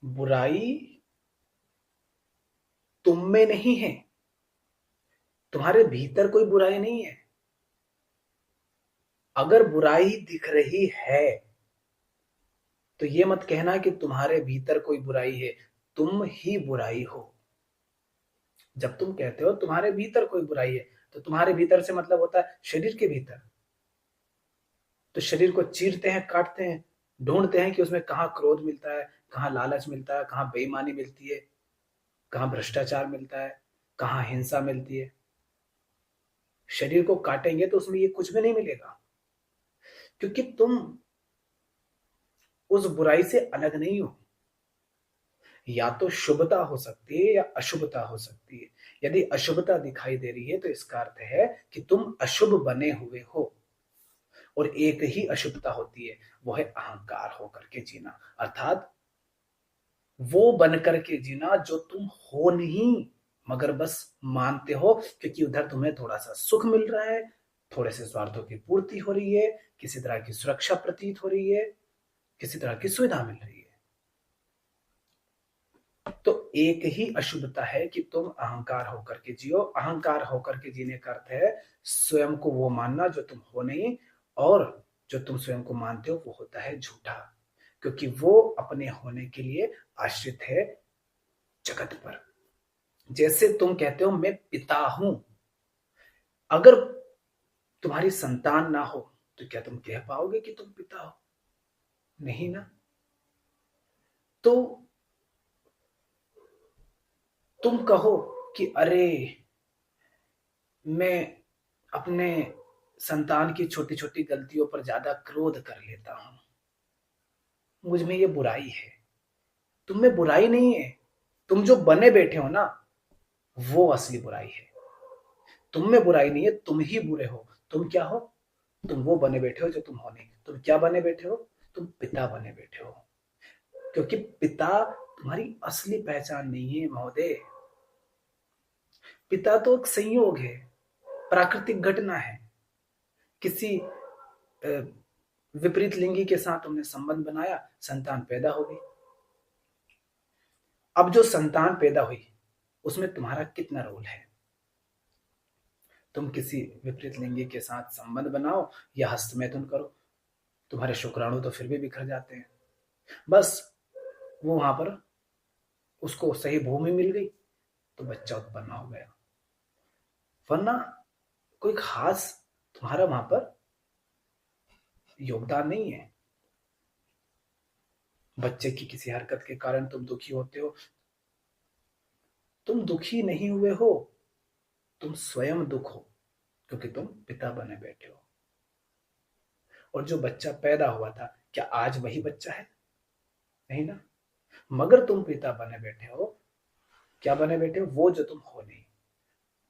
बुराई तुम में नहीं है, तुम्हारे भीतर कोई बुराई नहीं है। अगर बुराई दिख रही है तो ये मत कहना कि तुम्हारे भीतर कोई बुराई है, तुम ही बुराई हो। जब तुम कहते हो तुम्हारे भीतर कोई बुराई है, तो तुम्हारे भीतर से मतलब होता है शरीर के भीतर। तो शरीर को चीरते हैं, काटते हैं, ढूंढते हैं कि उसमें कहाँ क्रोध मिलता है, कहाँ लालच मिलता है, कहाँ बेईमानी मिलती है, कहाँ भ्रष्टाचार मिलता है, कहाँ हिंसा मिलती है। शरीर को काटेंगे तो उसमें ये कुछ भी नहीं मिलेगा, क्योंकि तुम उस बुराई से अलग नहीं हो। या तो शुभता हो सकती है या अशुभता हो सकती है। यदि अशुभता दिखाई दे रही है तो इसका अर्थ है कि तुम अशुभ बने हुए हो। और एक ही अशुभता होती है, वो है अहंकार होकर के जीना, अर्थात वो बन करके जीना जो तुम हो नहीं, मगर बस मानते हो क्योंकि उधर तुम्हें थोड़ा सा सुख मिल रहा है, थोड़े से स्वार्थों की पूर्ति हो रही है, किसी तरह की सुरक्षा प्रतीत हो रही है, किसी तरह की सुविधा मिल रही है। तो एक ही अशुभता है कि तुम अहंकार होकर के जियो। अहंकार होकर के जीने का अर्थ है स्वयं को वो मानना जो तुम हो नहीं, और जो तुम स्वयं को मानते हो वो होता है झूठा, क्योंकि वो अपने होने के लिए आश्रित है जगत पर। जैसे तुम कहते हो मैं पिता हूं, अगर तुम्हारी संतान ना हो तो क्या तुम कह पाओगे कि तुम पिता हो? नहीं ना। तो तुम कहो कि अरे मैं अपने संतान की छोटी छोटी गलतियों पर ज्यादा क्रोध कर लेता हूं, मुझ में ये बुराई है। तुम में बुराई नहीं है, तुम जो बने बैठे हो ना, वो असली बुराई है। तुम में बुराई नहीं है, तुम ही बुरे हो। तुम क्या हो? तुम वो बने बैठे हो जो तुम हो नहीं। तुम क्या बने बैठे हो? तुम पिता बने बैठे हो, क्योंकि पिता तुम्हारी असली पहचान नहीं है महोदय। पिता तो एक संयोग है, प्राकृतिक घटना है। किसी विपरीत लिंगी के साथ तुमने संबंध बनाया, संतान पैदा हो गई। अब जो संतान पैदा हुई उसमें तुम्हारा कितना रोल है? तुम किसी विपरीत लिंगी के साथ संबंध बनाओ या हस्तमैथुन करो, तुम्हारे शुक्राणु तो फिर भी बिखर जाते हैं। बस वो वहां पर उसको सही भूमि मिल गई तो बच्चा उत्पन्न हो गया, वरना कोई खास तुम्हारा वहां पर योगदान नहीं है। बच्चे की किसी हरकत के कारण तुम दुखी होते हो, तुम दुखी नहीं हुए हो, तुम स्वयं दुख हो, क्योंकि तुम पिता बने बैठे हो। और जो बच्चा पैदा हुआ था, क्या आज वही बच्चा है? नहीं ना। मगर तुम पिता बने बैठे हो। क्या बने बैठे हो? वो जो तुम हो नहीं।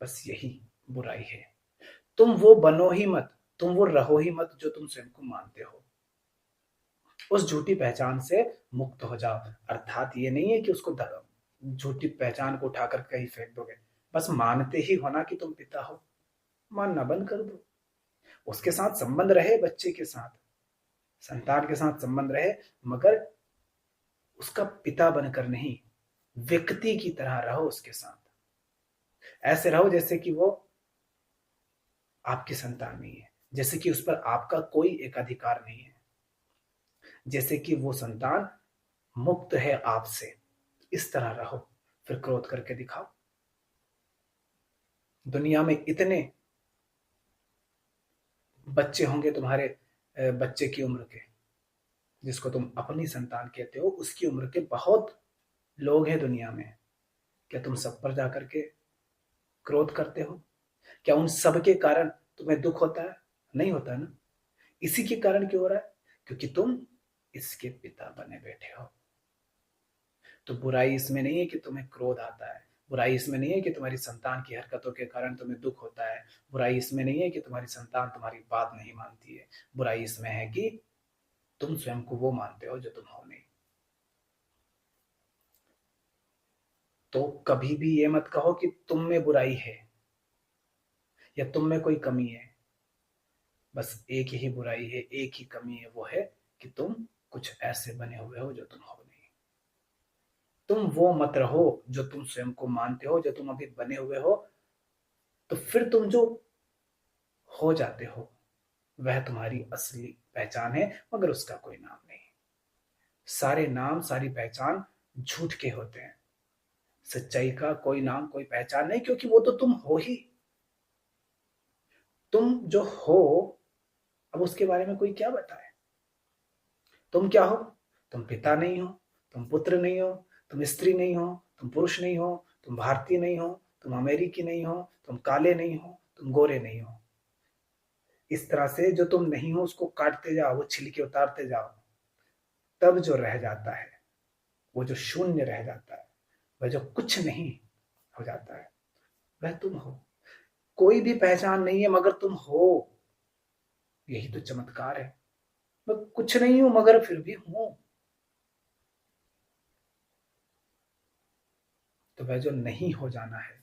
बस यही बुराई है। तुम वो बनो ही मत, तुम वो रहो ही मत जो तुम स्वयं को मानते हो। उस झूठी पहचान से मुक्त हो जाओ। अर्थात ये नहीं है कि उसको झूठी पहचान को उठाकर कहीं फेंक दोगे। बस मानते ही होना कि तुम पिता हो, मानना बंद कर दो। उसके साथ संबंध रहे, बच्चे के साथ, संतान के साथ संबंध रहे, मगर उसका पिता बनकर नहीं, व्यक्ति की तरह रहो उसके साथ। ऐसे रहो जैसे कि वो आपकी संतान नहीं है, जैसे कि उस पर आपका कोई एकाधिकार नहीं है, जैसे कि वो संतान मुक्त है आपसे। इस तरह रहो, फिर क्रोध करके दिखाओ। दुनिया में इतने बच्चे होंगे तुम्हारे बच्चे की उम्र के, जिसको तुम अपनी संतान कहते हो, उसकी उम्र के बहुत लोग हैं दुनिया में। क्या तुम सब पर जाकर के क्रोध करते हो? क्या उन सब के कारण तुम्हें दुख होता है? नहीं होता ना। इसी के कारण क्यों हो रहा है? क्योंकि तुम इसके पिता बने बैठे हो। तो बुराई इसमें नहीं है कि तुम्हें क्रोध आता है, बुराई इसमें नहीं है कि तुम्हारी संतान की हरकतों के कारण तुम्हें दुख होता है, बुराई इसमें नहीं है कि तुम्हारी संतान तुम्हारी बात नहीं मानती है। बुराई इसमें है कि तुम स्वयं को वो मानते हो जो तुम हो नहीं। तो कभी भी ये मत कहो कि तुम में बुराई है या तुम में कोई कमी है। बस एक ही बुराई है, एक ही कमी है, वो है कि तुम कुछ ऐसे बने हुए हो जो तुम हो नहीं। तुम वो मत रहो जो तुम स्वयं को मानते हो, जो तुम अभी बने हुए हो। तो फिर तुम जो हो जाते हो वह तुम्हारी असली पहचान है, मगर उसका कोई नाम नहीं। सारे नाम, सारी पहचान झूठ के होते हैं। सच्चाई का कोई नाम, कोई पहचान नहीं, क्योंकि वो तो तुम हो ही। तुम जो हो, अब उसके बारे में कोई क्या बताए। तुम क्या हो? तुम पिता नहीं हो, तुम पुत्र नहीं हो, तुम स्त्री नहीं हो, तुम पुरुष नहीं हो, तुम भारतीय नहीं हो, तुम अमेरिकी नहीं हो, तुम काले नहीं हो, तुम गोरे नहीं हो। इस तरह से जो तुम नहीं हो उसको काटते जाओ, वो छिलके उतारते जाओ। तब जो रह जाता है, वो जो शून्य रह जाता है, वह जो कुछ नहीं हो जाता है, वह तुम हो। कोई भी पहचान नहीं है मगर तुम हो। यही तो चमत्कार है। मैं कुछ नहीं हूं मगर फिर भी हूं। तो वह जो नहीं हो जाना है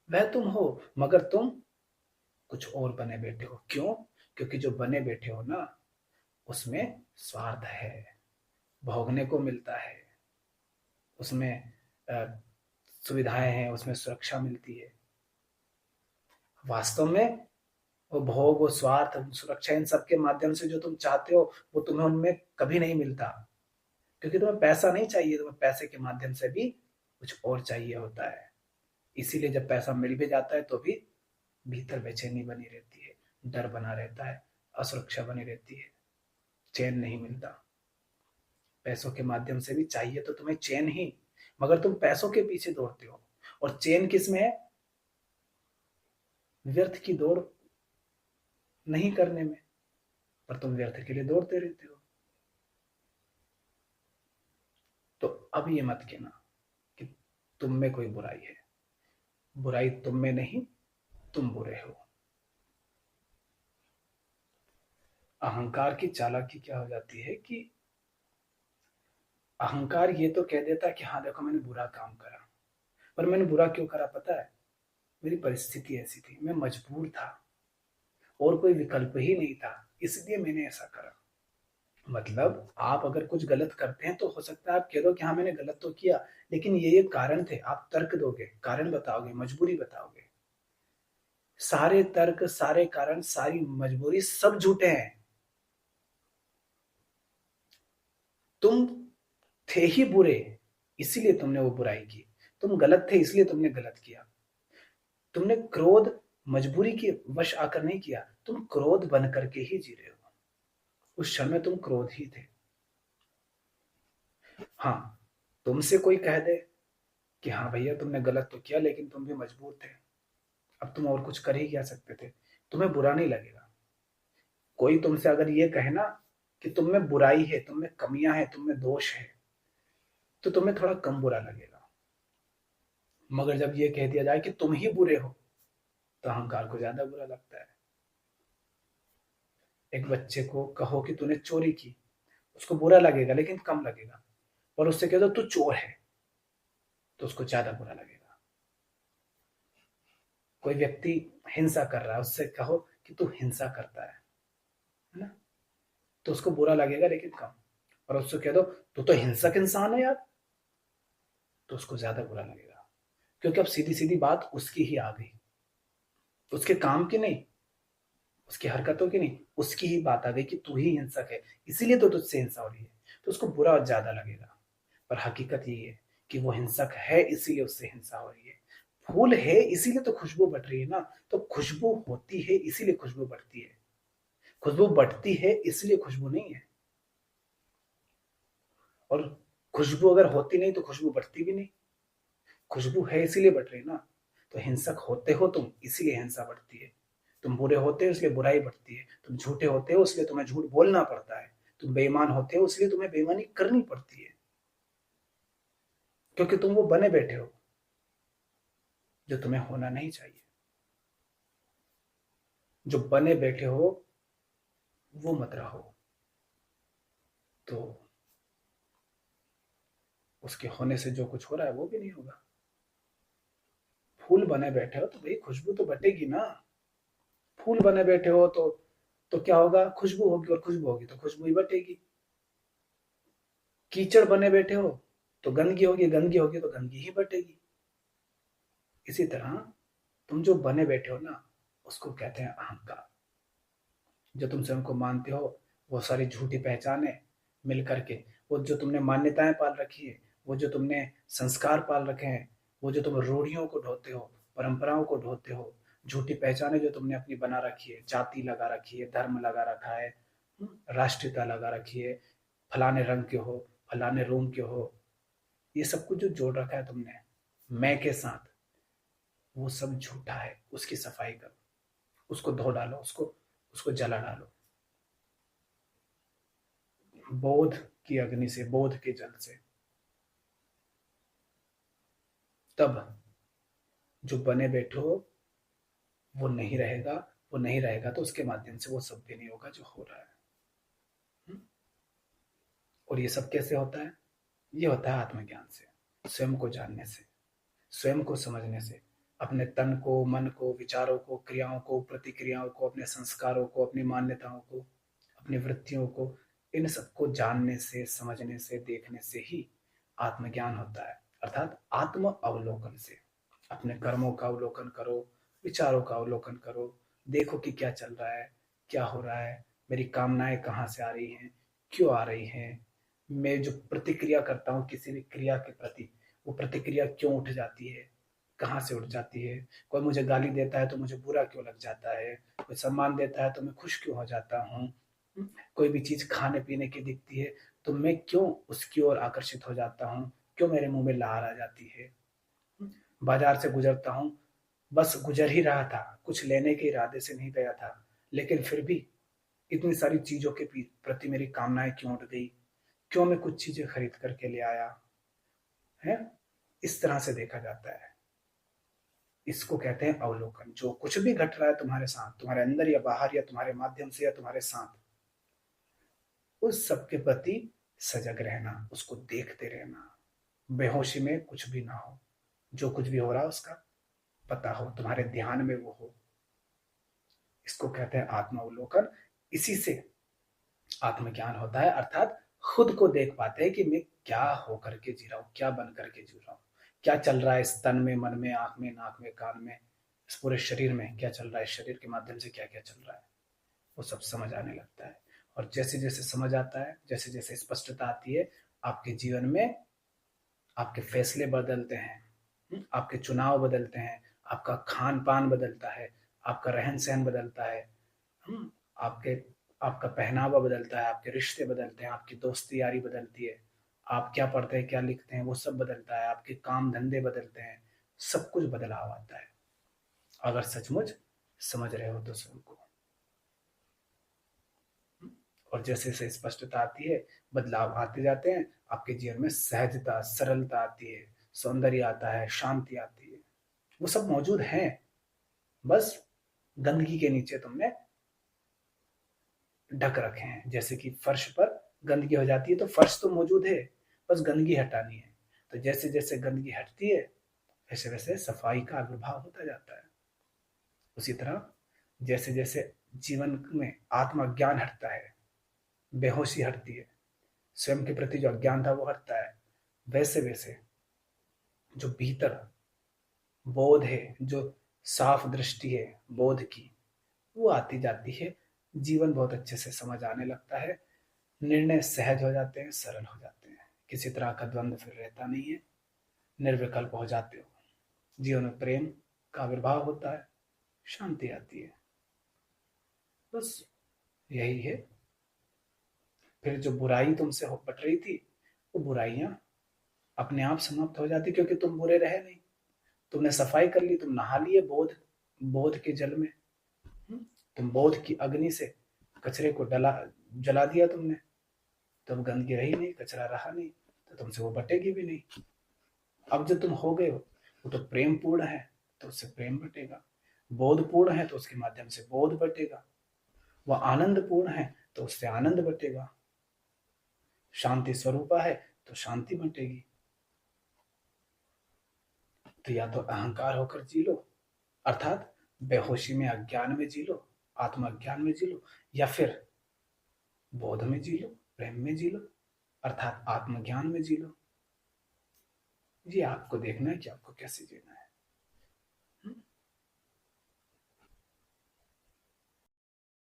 वह तुम हो, मगर तुम कुछ और बने बैठे हो। क्यों? क्योंकि जो बने बैठे हो ना, उसमें स्वार्थ है, भोगने को मिलता है, उसमें अ, सुविधाएं हैं, उसमें सुरक्षा मिलती है। वास्तव में वो भोग, वो स्वार्थ, सुरक्षा, इन सब के माध्यम से जो तुम चाहते हो वो तुम्हें उनमें कभी नहीं मिलता। क्योंकि तुम्हें पैसा नहीं चाहिए, तुम्हें पैसे के माध्यम से भी कुछ और चाहिए होता है। इसीलिए जब पैसा मिल भी जाता है तो भी भीतर बेचैनी बनी रहती है, डर बना रहता है, असुरक्षा बनी रहती है, चैन नहीं मिलता। पैसों के माध्यम से भी चाहिए तो तुम्हें चैन ही, मगर तुम पैसों के पीछे दौड़ते हो। और चैन किस में है? व्यर्थ की दौड़ नहीं करने में। पर तुम व्यर्थ के लिए दौड़ते रहते हो। तो अब ये मत कहना कि तुम में कोई बुराई है। बुराई तुम में नहीं, तुम बुरे हो। अहंकार की चालाकी क्या हो जाती है कि अहंकार ये तो कह देता है कि हाँ देखो मैंने बुरा काम करा। पर मैंने बुरा क्यों करा पता है? मेरी परिस्थिति ऐसी थी, मैं मजबूर था और कोई विकल्प ही नहीं था, इसलिए मैंने ऐसा करा। मतलब आप अगर कुछ गलत करते हैं तो हो सकता है आप कह दो कि हाँ मैंने गलत तो किया, लेकिन ये कारण थे। आप तर्क दोगे, कारण बताओगे, मजबूरी बताओगे। सारे तर्क, सारे कारण, सारी मजबूरी सब झूठे हैं। तुम थे ही बुरे, इसीलिए तुमने वो बुराई की। तुम गलत थे इसलिए तुमने गलत किया। तुमने क्रोध मजबूरी के वश आकर नहीं किया, तुम क्रोध बन करके ही जी रहे हो। उस क्षण में तुम क्रोध ही थे। हाँ, तुमसे कोई कह दे कि हाँ भैया तुमने गलत तो किया लेकिन तुम भी मजबूर थे, अब तुम और कुछ कर ही क्या सकते थे, तुम्हें बुरा नहीं लगेगा। कोई तुमसे अगर ये कहे ना कि तुम में बुराई है, तुम में कमियां हैं, तुम में दोष है, तो तुम्हें थोड़ा कम बुरा लगेगा। मगर जब ये कह दिया जाए कि तुम ही बुरे हो, तो अहंकार को ज्यादा बुरा लगता है। एक बच्चे को कहो कि तूने चोरी की, उसको बुरा लगेगा लेकिन कम लगेगा। और उससे कह दो तू चोर है, तो उसको ज्यादा बुरा लगेगा। कोई व्यक्ति हिंसा कर रहा है, उससे कहो कि तू हिंसा करता है ना, तो उसको बुरा लगेगा लेकिन कम। और उससे कह दो तू तो हिंसक इंसान है यार, तो उसको ज्यादा बुरा लगेगा। क्योंकि अब सीधी सीधी बात उसकी ही आ गई, उसके काम की नहीं, उसकी हरकतों की नहीं, उसकी ही बात आ गई कि तू ही हिंसक है, इसीलिए तो तुझसे हिंसा हो रही है। तो उसको बुरा और ज्यादा लगेगा। पर हकीकत ये है कि वो हिंसक है इसीलिए उससे हिंसा हो रही है। फूल है इसीलिए तो खुशबू बढ़ रही है ना। तो खुशबू होती है इसीलिए खुशबू बढ़ती है, खुशबू बढ़ती है इसलिए खुशबू नहीं है। और खुशबू अगर होती नहीं तो खुशबू बढ़ती भी नहीं। खुशबू है इसीलिए बढ़ रही ना। तो हिंसक होते हो तुम, इसीलिए हिंसा बढ़ती है। तुम बुरे होते हो इसलिए बुराई बढ़ती है। तुम झूठे होते हो इसलिए तुम्हें झूठ बोलना पड़ता है। तुम बेईमान होते हो इसलिए तुम्हें बेईमानी करनी पड़ती है। क्योंकि तुम वो बने बैठे हो जो तुम्हें होना नहीं चाहिए। जो बने बैठे हो वो मत रहो, तो उसके होने से जो कुछ हो रहा है वो भी नहीं होगा। फूल बने बैठे हो तो भाई खुशबू तो बटेगी ना। फूल बने बैठे हो तो क्या होगा? खुशबू होगी, और खुशबू होगी तो खुशबू ही बटेगी। कीचड़ बने बैठे हो तो गंदगी होगी, गंदगी होगी तो गंदगी ही बटेगी। इसी तरह तुम जो बने बैठे हो ना, उसको कहते हैं अहंकार। जो तुम स्वयं को मानते हो, वो सारी झूठी पहचाने मिल करके, वो जो तुमने मान्यताएं पाल रखी है, वो जो तुमने संस्कार पाल रखे हैं, वो जो तुम रूढ़ियों को ढोते हो, परंपराओं को ढोते हो, झूठी पहचाने जो तुमने अपनी बना रखी है, जाति लगा रखी है, धर्म लगा रखा है, राष्ट्रीयता लगा रखी है, फलाने रंग के हो, फलाने रूम के हो, ये सब कुछ जो जोड़ रखा है तुमने मैं के साथ, वो सब झूठा है। उसकी सफाई करो, उसको धो डालो, उसको उसको जला डालो, बोध की अग्नि से, बोध के जल से। तब जो बने बैठो वो नहीं रहेगा। वो नहीं रहेगा तो उसके माध्यम से वो सब भी नहीं होगा जो हो रहा है। और ये सब कैसे होता है? ये होता है आत्मज्ञान से, स्वयं को जानने से, स्वयं को समझने से, अपने तन को, मन को, विचारों को, क्रियाओं को, प्रतिक्रियाओं को, अपने संस्कारों को, अपनी मान्यताओं को, अपनी वृत्तियों को, इन सबको जानने से, समझने से, देखने से ही आत्मज्ञान होता है। अर्थात आत्म अवलोकन से। अपने कर्मों का अवलोकन करो, विचारों का अवलोकन करो, देखो कि क्या चल रहा है, क्या हो रहा है, मेरी कामनाएं कहाँ से आ रही हैं, क्यों आ रही हैं, मैं जो प्रतिक्रिया करता हूँ किसी भी क्रिया के प्रति, वो प्रतिक्रिया क्यों उठ जाती है, कहाँ से उठ जाती है। कोई मुझे गाली देता है तो मुझे बुरा क्यों लग जाता है, कोई सम्मान देता है तो मैं खुश क्यों हो जाता हूँ, कोई भी चीज खाने पीने की दिखती है तो मैं क्यों उसकी ओर आकर्षित हो जाता हूँ, क्यों मेरे मुंह में लार आ जाती है। बाजार से गुजरता हूँ, बस गुजर ही रहा था, कुछ लेने के इरादे से नहीं गया था, लेकिन फिर भी इतनी सारी चीजों के प्रति मेरी कामनाएं क्यों उठ गई, क्यों मैं कुछ चीजें खरीद करके ले आया है। इस तरह से देखा जाता है। इसको कहते हैं अवलोकन। जो कुछ भी घट रहा है तुम्हारे साथ, तुम्हारे अंदर या बाहर, या तुम्हारे माध्यम से या तुम्हारे साथ, उस सब के प्रति सजग रहना, उसको देखते रहना, बेहोशी में कुछ भी ना हो, जो कुछ भी हो रहा है उसका पता हो, तुम्हारे ध्यान में वो हो। इसको कहते हैं आत्मावलोकन। इसी से आत्मज्ञान होता है, अर्थात खुद को देख पाते हैं कि मैं क्या होकर के जी रहा हूँ, क्या बन करके जी रहा हूँ, क्या चल रहा है इस तन में, मन में, आंख में, नाक में, कान में, इस पूरे शरीर में क्या चल रहा है, शरीर के माध्यम से क्या क्या चल रहा है, वो सब समझ आने लगता है। और जैसे जैसे समझ आता है, जैसे जैसे स्पष्टता आती है, आपके जीवन में आपके फैसले बदलते हैं, आपके चुनाव बदलते हैं, आपका खान पान बदलता है, आपका रहन सहन बदलता है, आपके आपका पहनावा बदलता है, आपके रिश्ते बदलते हैं, आपकी दोस्ती यारी बदलती है, आप क्या पढ़ते हैं, क्या लिखते हैं, वो सब बदलता है, आपके काम धंधे बदलते हैं, सब कुछ बदलाव आता है, अगर सचमुच समझ रहे हो तो स्वयं को। और जैसे जैसे स्पष्टता आती है, बदलाव आते जाते हैं, आपके जीवन में सहजता, सरलता आती है, सौंदर्य आता है, शांति आती है। वो सब मौजूद है, बस गंदगी के नीचे तुमने ढक रखे हैं। जैसे कि फर्श पर गंदगी हो जाती है तो फर्श तो मौजूद है, बस गंदगी हटानी है। तो जैसे जैसे गंदगी हटती है, वैसे वैसे सफाई का आविर्भाव होता जाता है। उसी तरह जैसे जैसे जीवन में आत्मज्ञान हटता है, बेहोशी हटती है, स्वयं के प्रति जो अज्ञान था वो हटता है, वैसे वैसे जो भीतर बोध है, जो साफ दृष्टि है बोध की, वो आती जाती है। जीवन बहुत अच्छे से समझ आने लगता है, निर्णय सहज हो जाते हैं, सरल हो जाते हैं, किसी तरह का द्वंद्व फिर रहता नहीं है, निर्विकल्प हो जाते हो, जीवन में प्रेम का आविर्भाव होता है, शांति आती है। बस यही है। फिर जो बुराई तुमसे हो पट रही थी, वो बुराइयां अपने आप समाप्त हो जाती, क्योंकि तुम बुरे रहे नहीं, तुमने सफाई कर ली, तुम नहा लिए बोध बोध के जल में। तुम बोध की अग्नि से कचरे को जला दिया तुमने, तब गंदगी रही नहीं, कचरा रहा नहीं, तो तुमसे वो बटेगी भी नहीं। अब जब तुम हो गए हो, वो तो प्रेम पूर्ण है तो उससे प्रेम बटेगा, बोध पूर्ण है तो उसके माध्यम से बोध बटेगा, वह आनंद पूर्ण है तो उससे आनंद बटेगा, शांति स्वरूपा है तो शांति बटेगी। तो या तो अहंकार होकर जी लो, अर्थात बेहोशी में, अज्ञान में जी लो, आत्म अज्ञान में जी लो, या फिर बोध में जी लो, प्रेम में जी लो, अर्थात आत्मज्ञान में जी लो। जी आपको देखना है कि आपको कैसे जीना है।